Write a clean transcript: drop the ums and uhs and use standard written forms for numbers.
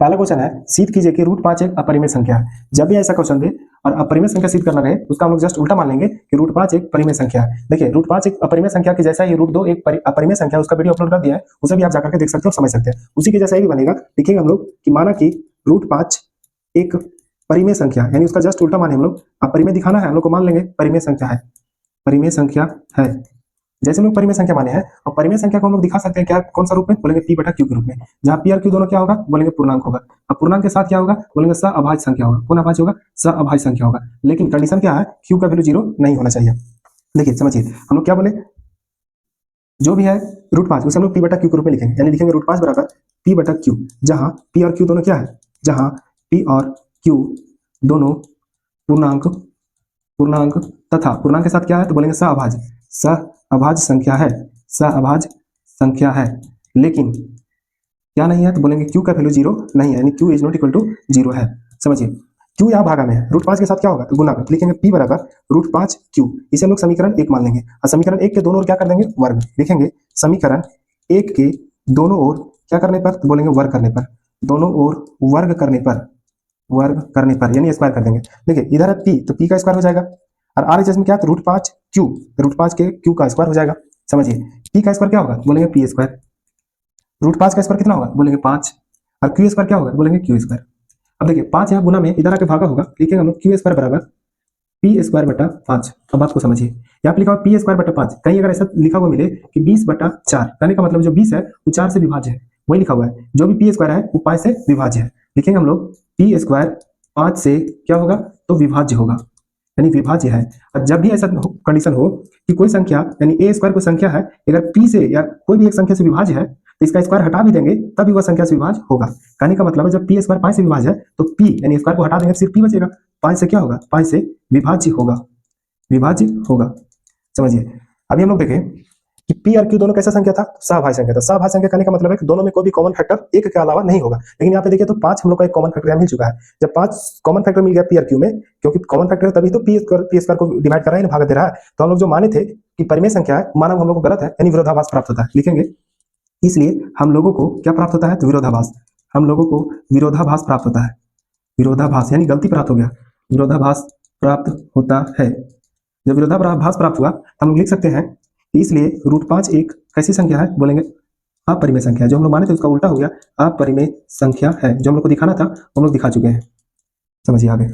पहला क्वेश्चन है सिद्ध कीजिए कि √5 एक अपरिमेय संख्या है। जब भी ऐसा क्वेश्चन दे और अपरिमेय संख्या सिद्ध करना रहे उसका हम लोग जस्ट उल्टा मान लेंगे कि √5 एक परिमेय संख्या है। देखिए √5 एक अपरिमेय संख्या की जैसा ही √2 एक अपरिमेय संख्या है, उसका वीडियो अपलोड कर दिया है, उसे भी आप जाकर के देख सकते हो, समझ सकते हैं। उसी के जैसा ही भी बनेगा। लिखेंगे हम लोग कि माना कि √5 एक परिमेय संख्या, यानी उसका जस्ट उल्टा माने हम लोग। अपरिमेय दिखाना है हम लोग को, मान लेंगे परिमेय संख्या है, परिमेय संख्या है। जैसे हम लोग परिमेय संख्या माने हैं और परिमेय संख्या को हम लोग दिखा सकते हैं क्या, कौन सा रूप में, बोलेंगे p बटा q के रूप में, जहां p और q दोनों क्या होगा, बोलेंगे पूर्णांक होगा। अब पूर्णांक के साथ क्या होगा, बोलेंगे सहअभाज्य संख्या होगा। कौन अभाज्य होगा, सहअभाज्य संख्या होगा। लेकिन कंडीशन क्या है, q का वैल्यू 0 नहीं होना चाहिए। देखिए समझिए, हम लोग क्या बोले, जो भी है √5 उसे हम लोग p बटा q के रूप में लिखेंगे, यानी लिखेंगे √5 बराबर p बटा q, जहां p और q दोनों क्या है, जहां p और q दोनों पूर्णांक तथा पूर्णांक के साथ क्या है, तो बोलेंगे सहअभाज्य संख्या है, सहअभाज्य संख्या है। लेकिन क्या नहीं है, तो बोलेंगे q का वैल्यू 0 नहीं है, यानी q is not equal to 0 है। समझिए q यहाँ भागा में है, √5 के साथ क्या होगा, तो गुना में, लिखेंगे p बराबर √5q। इसे हम लोग समीकरण 1 मान लेंगे और समीकरण 1 के दोनों ओर क्या कर देंगे, वर्ग। लिखेंगे समीकरण 1 के दोनों ओर क्या करने पर, तो बोलेंगे वर्ग करने पर, दोनों ओर वर्ग करने पर यानी स्क्वायर कर देंगे। देखिए इधर है p, तो p का स्क्वायर हो जाएगा, और RHS में क्या है, √5q, √5 के q का स्क्वायर हो जाएगा। समझिए p का स्क्वायर क्या होगा, बोलेंगे p स्क्वायर। √5 का स्क्वायर कितना होगा, बोलेंगे 5, और q स्क्वायर क्या होगा, बोलेंगे q स्क्वायर। अब देखिए 5 यहाँ गुना में इधर आके भागा होगा, लिखेंगे हम लोग q स्क्वायर बराबर p स्क्वायर बटा 5। अब बात को समझिए, यहाँ पे लिखा हुआ p स्क्वायर बटा 5, कहीं अगर ऐसा लिखा हुआ मिले कि 20 बटा 4, कहने का मतलब जो 20 है वो 4 से विभाज्य है, वही लिखा हुआ है। जो भी p स्क्वायर है वो 5 से विभाज्य है। लिखेंगे हम लोग p स्क्वायर 5 से क्या होगा, तो विभाज्य होगा, यानी विभाज्य है। और जब भी ऐसा कंडीशन हो कि कोई संख्या यानी a स्क्वायर कोई संख्या है, अगर p से या कोई भी एक संख्या से विभाज्य है, तो इसका स्क्वायर हटा भी देंगे तभी वह संख्या से विभाज्य होगा। कहने का मतलब है जब p स्क्वायर 5 से विभाज्य है तो p यानी स्क्वायर को हटा देंगे, सिर्फ p बचेगा, 5 से क्या होगा, 5 से विभाज्य होगा। समझिए अभी हम लोग देखें कि p और q दोनों कैसा संख्या था, सहअभाज्य संख्या था। सहअभाज्य संख्या कहने का मतलब है कि दोनों में कोई भी कॉमन फैक्टर एक के अलावा नहीं होगा। लेकिन यहाँ पे देखिए तो 5 हम लोग का एक कॉमन फैक्टर मिल चुका है। जब 5 कॉमन फैक्टर मिल गया p और q में, क्योंकि कॉमन फैक्टर तभी तो p स्क्वायर को डिवाइड कर रहा है, भाग दे रहा है, तो हम लोग जो माने थे कि परिमेय संख्या है, माना हम लोग को गलत है, यानी विरोधाभास प्राप्त होता है। लिखेंगे इसलिए हम लोगों को क्या प्राप्त होता है, तो विरोधाभास। हम लोगों को विरोधाभास प्राप्त होता है, विरोधाभास यानी गलती प्राप्त हो गया, विरोधाभास प्राप्त होता है। जब विरोधाभास प्राप्त हुआ तो हम लोग लिख सकते हैं इसलिए √5 एक कैसी संख्या है, बोलेंगे अपरिमेय संख्या है। जो हम लोग माने थे उसका उल्टा हो गया, अपरिमेय संख्या है। जो हम लोग को दिखाना था हम लोग दिखा चुके हैं। समझिए आगे।